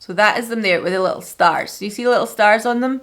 So that is them there with the little stars. So you see little stars on them?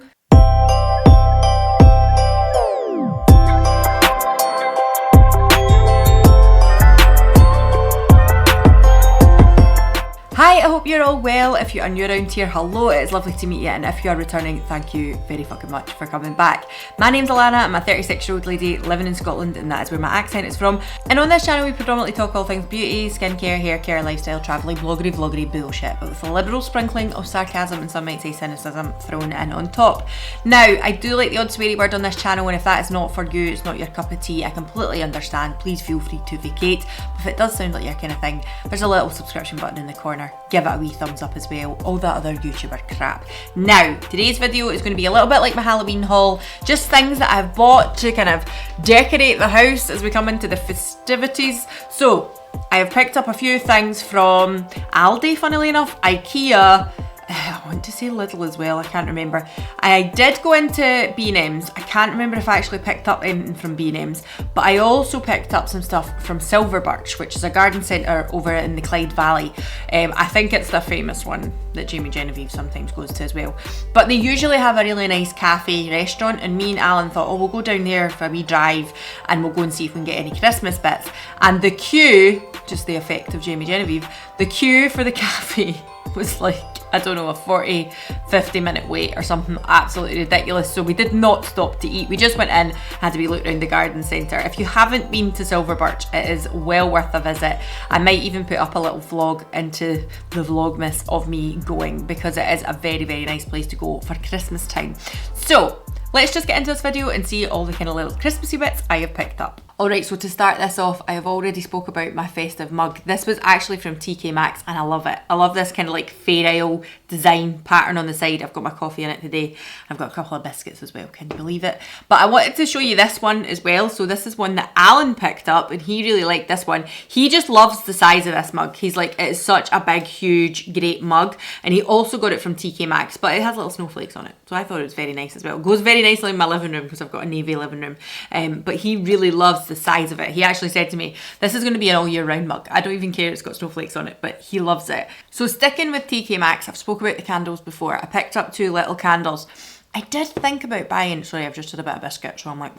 Hi, I hope you're all well. If you are new around here, hello, it's lovely to meet you, and if you are returning, thank you very fucking much for coming back. My name's Alanna, I'm a 36-year-old lady living in Scotland, and that is where my accent is from. And on this channel we predominantly talk all things beauty, skincare, hair care, lifestyle, travelling, vloggery bullshit, but with a liberal sprinkling of sarcasm and some might say cynicism thrown in on top. Now, I do like the odd sweary word on this channel, and if that is not for you, it's not your cup of tea, I completely understand. Please feel free to vacate. But if it does sound like your kind of thing, there's a little subscription button in the corner. Give it a wee thumbs up as well, all that other YouTuber crap. Now, today's video is going to be a little bit like my Halloween haul, just things that I've bought to kind of decorate the house as we come into the festivities. So, I have picked up a few things from Aldi, funnily enough, IKEA, I want to say Lidl as well, I can't remember. I did go into B&M's. I can't remember if I actually picked up anything from B&M's, but I also picked up some stuff from Silver Birch, which is a garden centre over in the Clyde Valley. I think it's the famous one that Jamie Genevieve sometimes goes to as well. But they usually have a really nice cafe restaurant, and me and Alan thought, oh, we'll go down there for a wee drive and we'll go and see if we can get any Christmas bits. And the queue, just the effect of Jamie Genevieve, the queue for the cafe was like, I don't know, a 40-50 minute wait or something absolutely ridiculous. So we did not stop to eat. We just went in, had a wee look around the garden centre. If you haven't been to Silver Birch, it is well worth a visit. I might even put up a little vlog into the Vlogmas of me going, because it is a very, very nice place to go for Christmas time. So let's just get into this video and see all the kind of little Christmassy bits I have picked up. Alright, so to start this off, I have already spoke about my festive mug. This was actually from TK Maxx and I love it. I love this kind of like Fair Isle design pattern on the side. I've got my coffee in it today. I've got a couple of biscuits as well, can you believe it? But I wanted to show you this one as well. So this is one that Alan picked up and he really liked this one. He just loves the size of this mug. He's like, it is such a big, huge, great mug. And he also got it from TK Maxx, but it has little snowflakes on it. So I thought it was very nice as well. It goes very nicely in my living room because I've got a navy living room. But he really loves the size of it. He actually said to me, this is going to be an all year round mug. I don't even care it's got snowflakes on it, but he loves it. So sticking with TK Maxx, I've spoke about the candles before. I picked up 2 little candles. I did think about buying, sorry, I've just had a bit of biscuit, so I'm like,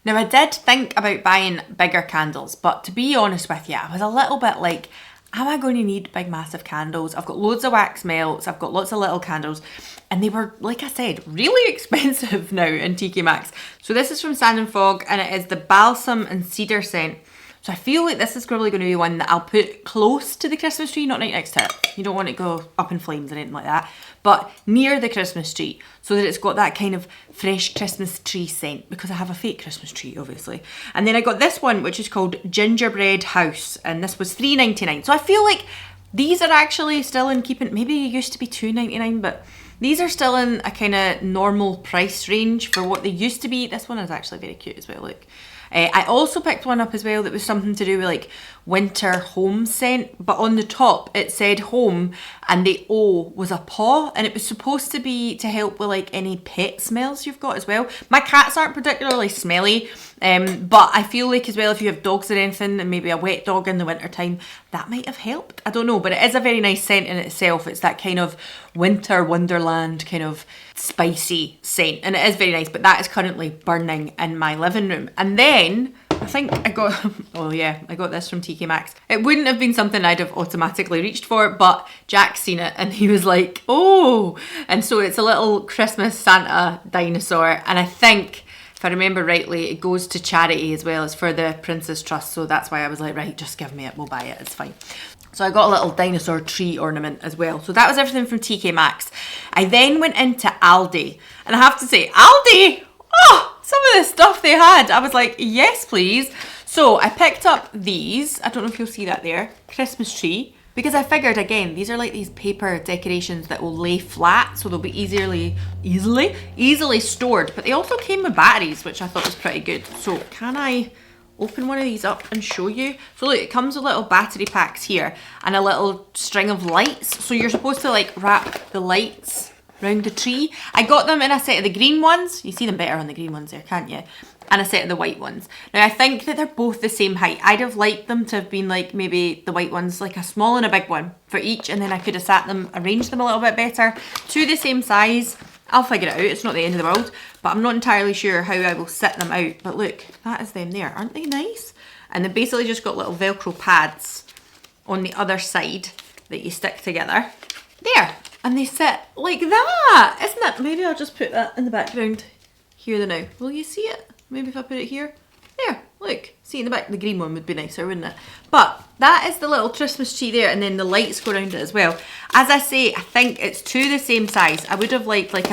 now I did think about buying bigger candles, but to be honest with you, I was a little bit like, am I going to need big massive candles? I've got loads of wax melts, I've got lots of little candles, and they were, like I said, really expensive now in TK Maxx. So this is from Sand and Fog, and it is the Balsam and Cedar scent. So I feel like this is probably going to be one that I'll put close to the Christmas tree, not right next to it. You don't want it to go up in flames or anything like that, but near the Christmas tree, so that it's got that kind of fresh Christmas tree scent, because I have a fake Christmas tree, obviously. And then I got this one, which is called Gingerbread House, and this was $3.99. So I feel like these are actually still in keeping, maybe it used to be $2.99, but these are still in a kind of normal price range for what they used to be. This one is actually very cute as well, look. I also picked one up as well that was something to do with like winter home scent, but on the top it said home and the O was a paw, and it was supposed to be to help with like any pet smells you've got as well. My cats aren't particularly smelly, but I feel like as well if you have dogs or anything, and maybe a wet dog in the winter time, that might have helped. I don't know, but it is a very nice scent in itself. It's that kind of winter wonderland kind of spicy scent, and it is very nice, but that is currently burning in my living room. And then I think I got, oh yeah, I got this from TK Maxx. It wouldn't have been something I'd have automatically reached for, but Jack's seen it and he was like, oh, and so it's a little Christmas Santa dinosaur, and I think, if I remember rightly, it goes to charity as well as for the Prince's Trust, so that's why I was like, right, just give me it, we'll buy it, it's fine. So I got a little dinosaur tree ornament as well. So that was everything from TK Maxx. I then went into Aldi, and I have to say, Aldi, oh, some of the stuff they had, I was like, yes please. So I picked up these, I don't know if you'll see that there, Christmas tree, because I figured, again, these are like these paper decorations that will lay flat, so they'll be easily stored, but they also came with batteries, which I thought was pretty good. So can I open one of these up and show you? So look, it comes with little battery packs here and a little string of lights, so you're supposed to like wrap the lights around the tree. I got them in a set of the green ones. You see them better on the green ones there, can't you? and a set of the white ones. Now I think that they're both the same height. I'd have liked them to have been like maybe the white ones like a small and a big one for each, and then I could have sat them, arranged them a little bit better to the same size. I'll figure it out, it's not the end of the world, but I'm not entirely sure how I will sit them out. But look, that is them there, aren't they nice? And they've basically just got little Velcro pads on the other side that you stick together. There, and they sit like that, isn't it? Maybe I'll just put that in the background here now. Will you see it? Maybe if I put it here. There, look, see in the back, the green one would be nicer, wouldn't it? But that is the little Christmas tree there, and then the lights go around it as well. As I say, I think it's to the same size. I would have liked like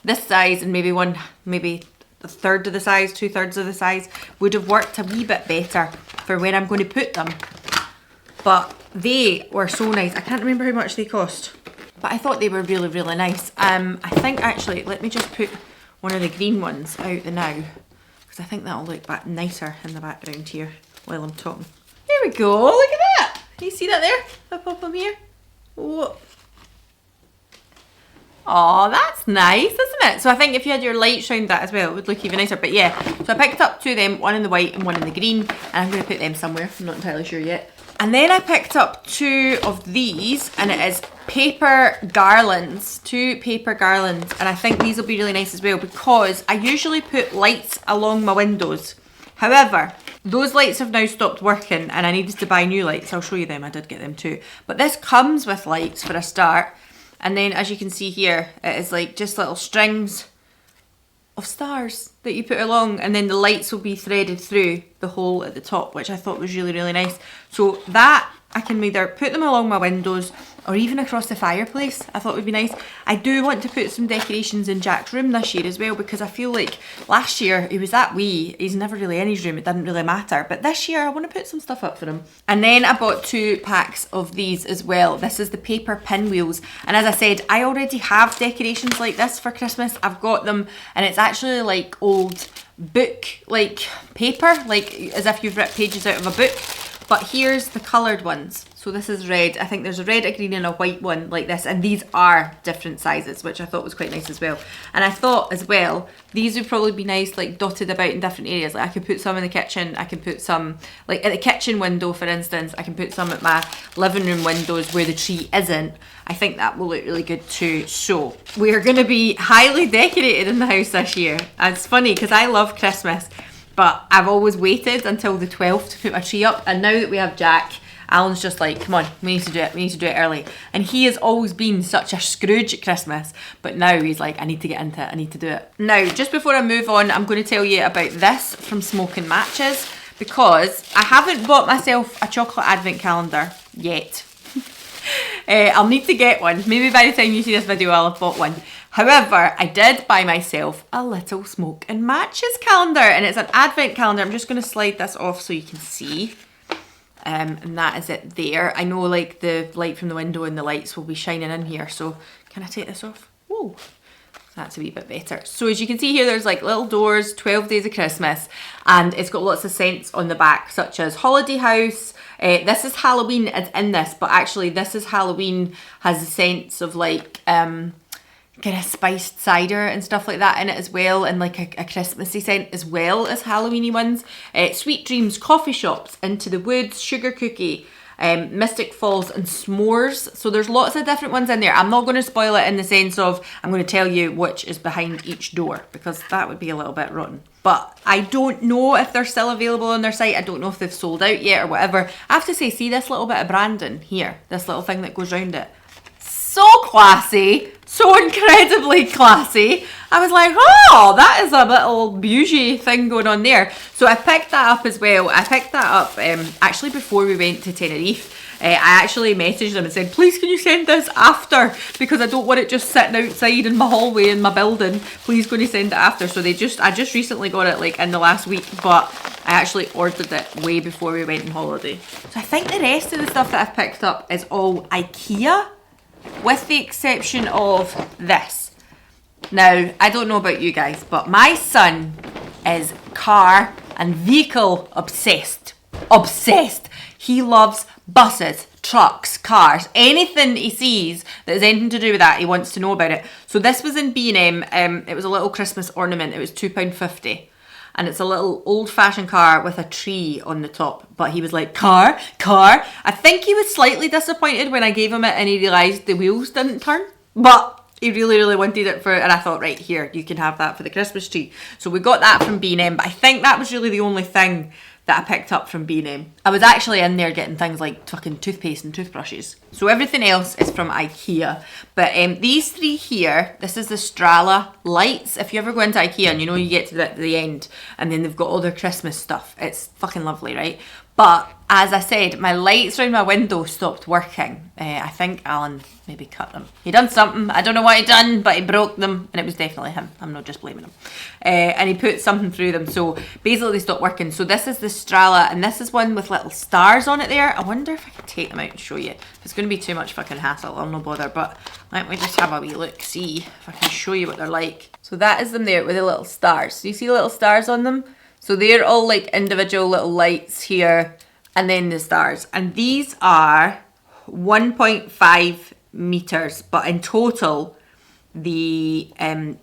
this size and maybe a third of the size, 2/3 of the size would have worked a wee bit better for where I'm going to put them. But they were so nice. I can't remember how much they cost, but I thought they were really, really nice. I think actually, let me just put one of the green ones out the now, because I think that'll look back nicer in the background here while I'm talking. There we go, look at that. Can you see that there? If I pop them here. Oh, that's nice, isn't it? So I think if you had your lights around that as well, it would look even nicer. But yeah, so I picked up two of them, one in the white and one in the green, and I'm going to put them somewhere. I'm not entirely sure yet. And then I picked up two of these, and it is paper garlands, 2 paper garlands, and I think these will be really nice as well because I usually put lights along my windows. However, those lights have now stopped working and I needed to buy new lights. I'll show you them, I did get them too. But this comes with lights for a start, and then as you can see here, it is like just little strings of stars that you put along, and then the lights will be threaded through the hole at the top, which I thought was really, really nice. So that I can either put them along my windows or even across the fireplace. I thought would be nice. I do want to put some decorations in Jack's room this year as well, because I feel like last year he was that wee, he's never really in his room, it didn't really matter, but this year I want to put some stuff up for him. And then I bought 2 packs of these as well. This is the paper pinwheels, and as I said, I already have decorations like this for Christmas. I've got them, and it's actually like old book like paper, like as if you've ripped pages out of a book. But here's the coloured ones. So this is red. I think there's a red, a green and a white one like this. And these are different sizes, which I thought was quite nice as well. And I thought as well, these would probably be nice like dotted about in different areas. Like I could put some in the kitchen. I can put some like at the kitchen window, for instance. I can put some at my living room windows where the tree isn't. I think that will look really good too. So we are going to be highly decorated in the house this year. And it's funny because I love Christmas, but I've always waited until the 12th to put my tree up. And now that we have Jack, Alan's just like, come on, we need to do it. We need to do it early. And he has always been such a Scrooge at Christmas. But now he's like, I need to get into it. I need to do it. Now, just before I move on, I'm going to tell you about this from Smoking Matches, because I haven't bought myself a chocolate advent calendar yet. I'll need to get one. Maybe by the time you see this video, I'll have bought one. However, I did buy myself a little Smoke and Matches calendar, and it's an advent calendar. I'm just going to slide this off so you can see. And that is it there. I know like the light from the window and the lights will be shining in here, so can I take this off? Whoa, that's a wee bit better. So as you can see here, there's like little doors, 12 Days of Christmas, and it's got lots of scents on the back, such as Holiday House. This is Halloween, it's in this, but actually this is Halloween, has the scents of like kind of spiced cider and stuff like that in it as well, and like a Christmassy scent as well as Halloweeny ones. Sweet Dreams, Coffee Shops, Into the Woods, Sugar Cookie, Mystic Falls and S'mores. So there's lots of different ones in there. I'm not going to spoil it in the sense of I'm going to tell you which is behind each door, because that would be a little bit rotten. But I don't know if they're still available on their site. I don't know if they've sold out yet or whatever. I have to say, see this little bit of branding here, this little thing that goes around it. So classy, so incredibly classy. I was like, oh, that is a little bougie thing going on there. So I picked that up as well. I picked that up actually before we went to Tenerife. I actually messaged them and said, please can you send this after, because I don't want it just sitting outside in my hallway in my building. Please can you send it after? So I just recently got it like in the last week, but I actually ordered it way before we went on holiday. So I think the rest of the stuff that I've picked up is all IKEA, with the exception of this. Now, I don't know about you guys, but my son is car and vehicle obsessed. Obsessed. He loves buses, trucks, cars, anything he sees that has anything to do with that, he wants to know about it. So this was in B&M. It was a little Christmas ornament. It was £2.50. and it's a little old-fashioned car with a tree on the top. But he was like, car. I think he was slightly disappointed when I gave him it and he realised the wheels didn't turn. But he really wanted it for, and I thought, right, here, you can have that for the Christmas tree. So we got that from B&M, but I think that was really the only thing that I picked up from B&M. I was actually in there getting things like fucking toothpaste and toothbrushes. So everything else is from IKEA. But these three here, this is the Strala lights. If you ever go into IKEA and you know you get to the end and then they've got all their Christmas stuff, it's fucking lovely, right? But as I said, my lights around my window stopped working. I think Alan maybe cut them. He done something. I don't know what he done, but he broke them, and it was definitely him. I'm not just blaming him. And he put something through them, so basically they stopped working. So this is the Strala, and this is one with little stars on it there. I wonder if I can take them out and show you. If it's going to be too much fucking hassle, I'll no bother. But let me just have a wee look, see if I can show you what they're like. So that is them there with the little stars. Do you see little stars on them? So they're all like individual little lights here, and then the stars. And these are 1.5 meters, but in total, the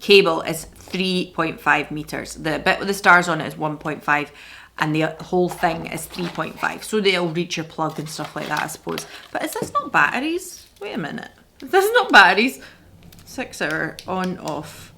cable is 3.5 meters. The bit with the stars on it is 1.5, and the whole thing is 3.5. So they'll reach your plug and stuff like that, I suppose. But is this not batteries? Wait a minute. Is this not batteries? 6 hour on off.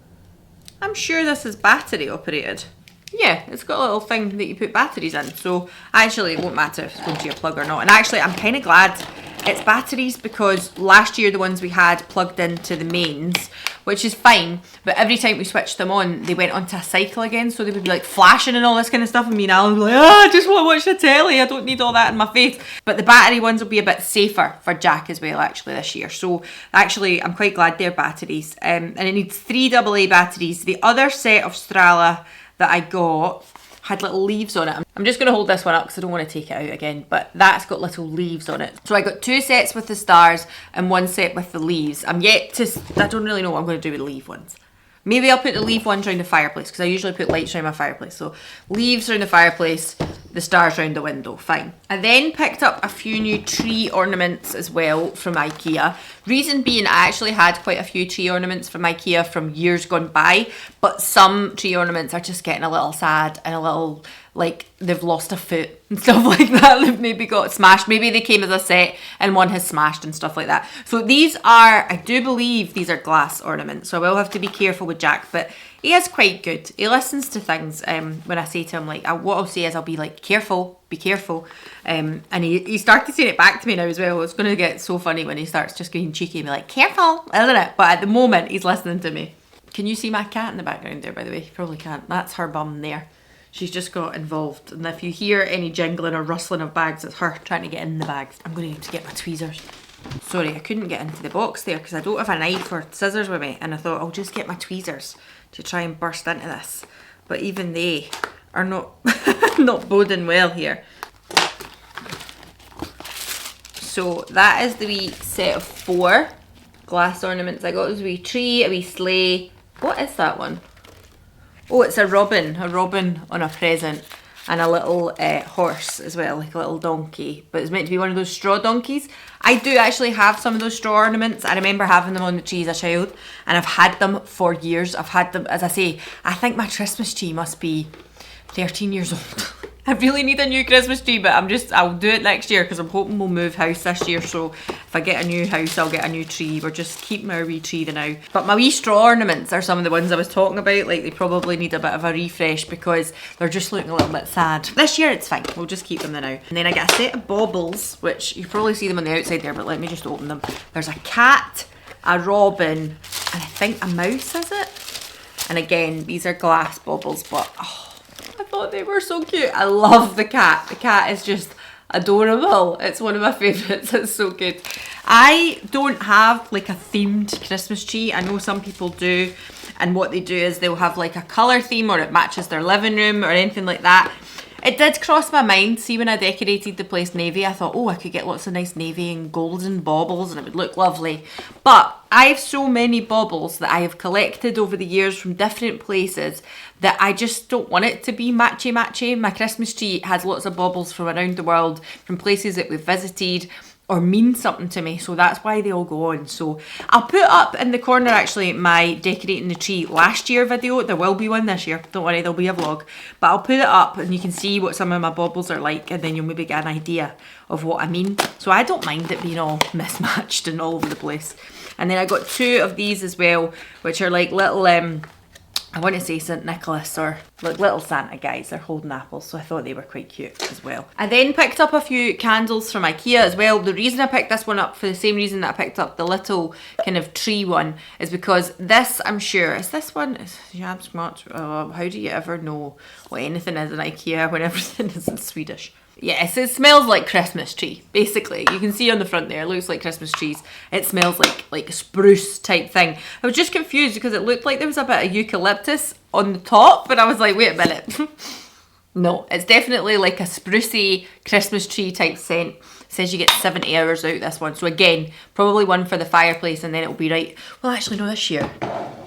I'm sure this is battery operated. Yeah, it's got a little thing that you put batteries in, so actually it won't matter if it's going to your plug or not. And actually I'm kind of glad it's batteries, because last year the ones we had plugged into the mains, which is fine, but every time we switched them on they went onto a cycle again, so they would be like flashing and all this kind of stuff, and me and Alan were like, I just want to watch the telly, I don't need all that in my face. But the battery ones will be a bit safer for Jack as well actually this year, so actually I'm quite glad they're batteries. And it needs 3 AA batteries. The other set of Strala that I got had little leaves on it. I'm just going to hold this one up because I don't want to take it out again, but that's got little leaves on it. So I got 2 sets with the stars and 1 set with the leaves. I don't really know what I'm going to do with the leaf ones. Maybe I'll put the leaf ones around the fireplace, because I usually put lights around my fireplace. So leaves around the fireplace, the stars around the window, fine. I then picked up a few new tree ornaments as well from IKEA. Reason being, I actually had quite a few tree ornaments from IKEA from years gone by, but some tree ornaments are just getting a little sad and a little like they've lost a foot and stuff like that. They've maybe got smashed. Maybe they came as a set and one has smashed and stuff like that. So these are, I do believe these are glass ornaments, so I will have to be careful with Jack, but he is quite good. He listens to things when I say to him, like, what I'll say is I'll be like, careful, be careful. And he started saying it back to me now as well. It's going to get so funny when he starts just getting cheeky and be like, careful, isn't it? But at the moment, he's listening to me. Can you see my cat in the background there, by the way? You probably can't. That's her bum there. She's just got involved. And if you hear any jingling or rustling of bags, it's her trying to get in the bags. I'm going to need to get my tweezers. Sorry, I couldn't get into the box there because I don't have a knife or scissors with me. And I thought I'll just get my tweezers to try and burst into this. But even they are not, not boding well here. So that is the wee set of 4 glass ornaments. I got a wee tree, a wee sleigh. What is that one? Oh, it's a robin on a present, and a little horse as well, like a little donkey, but it's meant to be one of those straw donkeys. I do actually have some of those straw ornaments. I remember having them on the tree as a child, and I've had them for years. I've had them, as I say, I think my Christmas tree must be 13 years old. I really need a new Christmas tree, but I'll do it next year because I'm hoping we'll move house this year. So if I get a new house, I'll get a new tree. We're just keeping our wee tree now. But my wee straw ornaments are some of the ones I was talking about. Like, they probably need a bit of a refresh because they're just looking a little bit sad. This year it's fine. We'll just keep them now. And then I get a set of baubles, which you probably see them on the outside there, but let me just open them. There's a cat, a robin, and I think a mouse, is it? And again, these are glass baubles, but oh, I thought they were so cute. I love the cat. The cat is just adorable. It's one of my favourites. It's so good. I don't have like a themed Christmas tree. I know some people do, and what they do is they'll have like a colour theme, or it matches their living room or anything like that. It did cross my mind, see, when I decorated the place navy, I thought, oh, I could get lots of nice navy and golden baubles and it would look lovely. But I have so many baubles that I have collected over the years from different places that I just don't want it to be matchy-matchy. My Christmas tree has lots of baubles from around the world, from places that we've visited. or mean something to me, so that's why they all go on. So I'll put up in the corner actually my decorating the tree last year video. There will be one this year, don't worry, there'll be a vlog, but I'll put it up and you can see what some of my baubles are like, and then you'll maybe get an idea of what I mean. So I don't mind it being all mismatched and all over the place. And then I got 2 of these as well, which are like little I want to say St. Nicholas, or like little Santa guys. They're holding apples, so I thought they were quite cute as well. I then picked up a few candles from IKEA as well. The reason I picked this one up, for the same reason that I picked up the little kind of tree one, is because this, I'm sure, is this one? How do you ever know what anything is in IKEA when everything is in Swedish? Yes, it smells like Christmas tree, basically. You can see on the front there, it looks like Christmas trees. It smells like a spruce type thing. I was just confused because it looked like there was a bit of eucalyptus on the top, but I was like, wait a minute. No, it's definitely like a sprucey Christmas tree type scent. It says you get 70 hours out this one. So again, probably one for the fireplace, and then it'll be right. Well, actually, no, this year,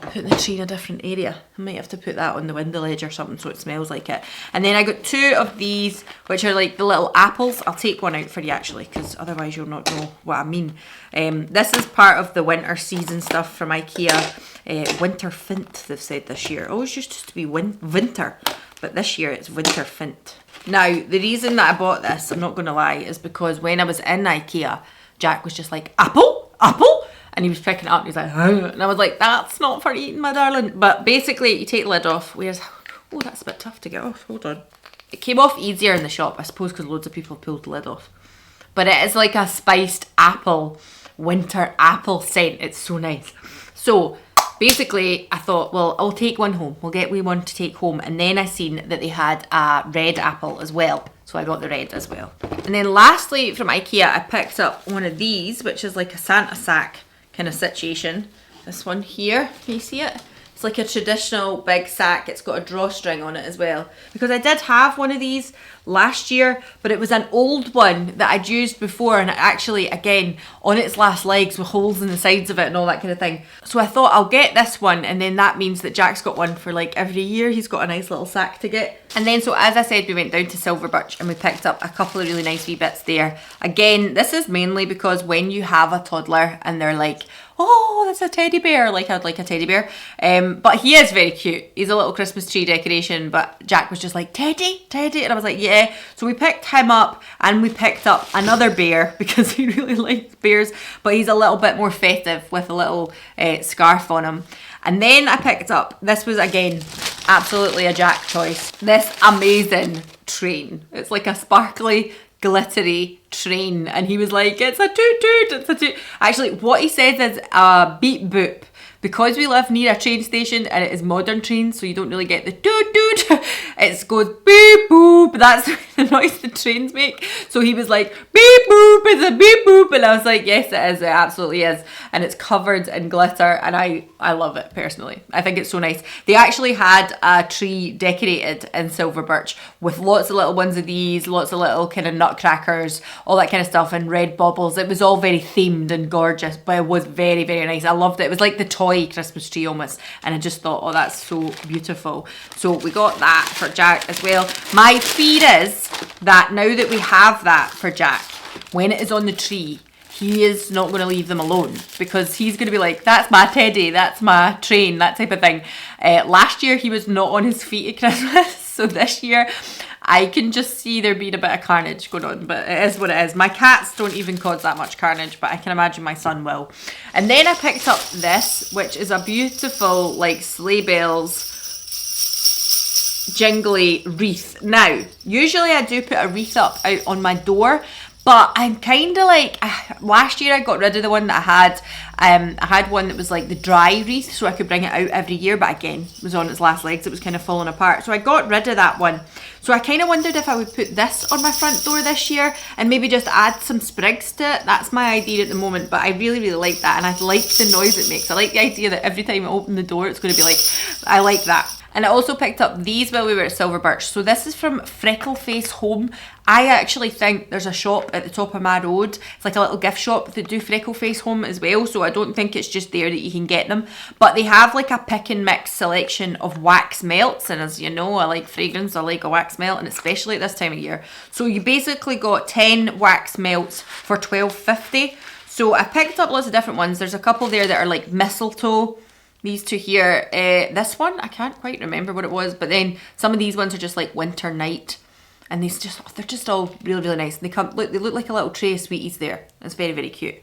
putting the tree in a different area. I might have to put that on the window ledge or something so it smells like it. And then I got 2 of these, which are like the little apples. I'll take one out for you actually, because otherwise you'll not know what I mean. This is part of the winter season stuff from IKEA. Winter Fint, they've said this year. Always used to be winter, but this year it's Winter Fint. Now, the reason that I bought this, I'm not going to lie, is because when I was in IKEA, Jack was just like, apple, apple. And he was picking it up and he's like, huh? And I was like, that's not for eating, my darling. But basically, you take the lid off. Where's, oh, that's a bit tough to get off. Hold on. It came off easier in the shop, I suppose, because loads of people pulled the lid off. But it is like a spiced apple, winter apple scent. It's so nice. So basically, I thought, well, I'll take one home. We'll get one to take home. And then I seen that they had a red apple as well. So I got the red as well. And then lastly, from IKEA, I picked up one of these, which is like a Santa sack kind of situation. This one here, can you see it? It's like a traditional big sack. It's got a drawstring on it as well. Because I did have one of these last year, but it was an old one that I'd used before, and it actually, again, on its last legs with holes in the sides of it and all that kind of thing. So I thought I'll get this one, and then that means that Jack's got one for like every year. He's got a nice little sack to get. And then, so as I said, we went down to Silver Birch and we picked up a couple of really nice wee bits there. Again, this is mainly because when you have a toddler and they're like, oh, that's a teddy bear, like I'd like a teddy bear. But he is very cute. He's a little Christmas tree decoration, but Jack was just like, Teddy, Teddy. And I was like, yeah. So we picked him up and we picked up another bear because he really likes bears, but he's a little bit more festive with a little scarf on him. And then I picked up, this was again, absolutely a Jack choice, this amazing train. It's like a sparkly, glittery train, and he was like, it's a toot toot, it's a toot. Actually, what he says is a beep boop. Because we live near a train station and it is modern trains, so you don't really get the toot toot. It goes beep boop. That's the noise the trains make. So he was like, beep boop, it's a beep boop. And I was like, yes, it is. It absolutely is. And it's covered in glitter, and I love it personally. I think it's so nice. They actually had a tree decorated in Silver Birch with lots of little ones of these, lots of little kind of nutcrackers, all that kind of stuff, and red baubles. It was all very themed and gorgeous, but it was very, very nice. I loved it. It was like the toy Christmas tree almost, and I just thought, oh, that's so beautiful. So we got that for Jack as well. My fear is that now that we have that for Jack, when it is on the tree, he is not going to leave them alone, because he's going to be like, that's my teddy, that's my train, that type of thing. Last year he was not on his feet at Christmas, so this year I can just see there being a bit of carnage going on, but it is what it is. My cats don't even cause that much carnage, but I can imagine my son will. And then I picked up this, which is a beautiful, like, sleigh bells jingly wreath. Now, usually I do put a wreath up out on my door, but I'm kind of like, last year I got rid of the one that I had. I had one that was like the dry wreath, so I could bring it out every year, but again, it was on its last legs. It was kind of falling apart. So I got rid of that one. So I kind of wondered if I would put this on my front door this year and maybe just add some sprigs to it. That's my idea at the moment, but I really, really like that. And I like the noise it makes. I like the idea that every time I open the door, it's going to be like, I like that. And I also picked up these while we were at Silver Birch. So this is from Freckleface Home. I actually think there's a shop at the top of my road. It's like a little gift shop that do Freckleface Home as well. So I don't think it's just there that you can get them. But they have like a pick and mix selection of wax melts. And as you know, I like fragrance, I like a wax melt, and especially at this time of year. So you basically got 10 wax melts for $12.50. So I picked up lots of different ones. There's a couple there that are like mistletoe. These two here, this one, I can't quite remember what it was, but then some of these ones are just like winter night, and these they're just all really, really nice. And they look like a little tray of sweeties there. It's very, very cute.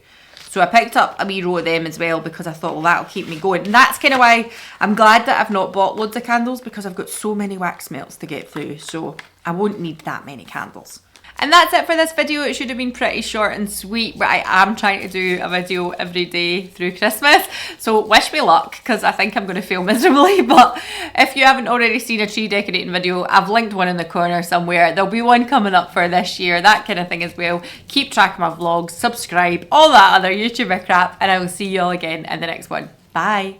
So I picked up a wee row of them as well because I thought, well, that'll keep me going. And that's kind of why I'm glad that I've not bought loads of candles, because I've got so many wax melts to get through, so I won't need that many candles. And that's it for this video. It should have been pretty short and sweet, but I am trying to do a video every day through Christmas. So wish me luck, because I think I'm going to fail miserably. But if you haven't already seen a tree decorating video, I've linked one in the corner somewhere. There'll be one coming up for this year, that kind of thing as well. Keep track of my vlogs, subscribe, all that other YouTuber crap, and I will see you all again in the next one. Bye.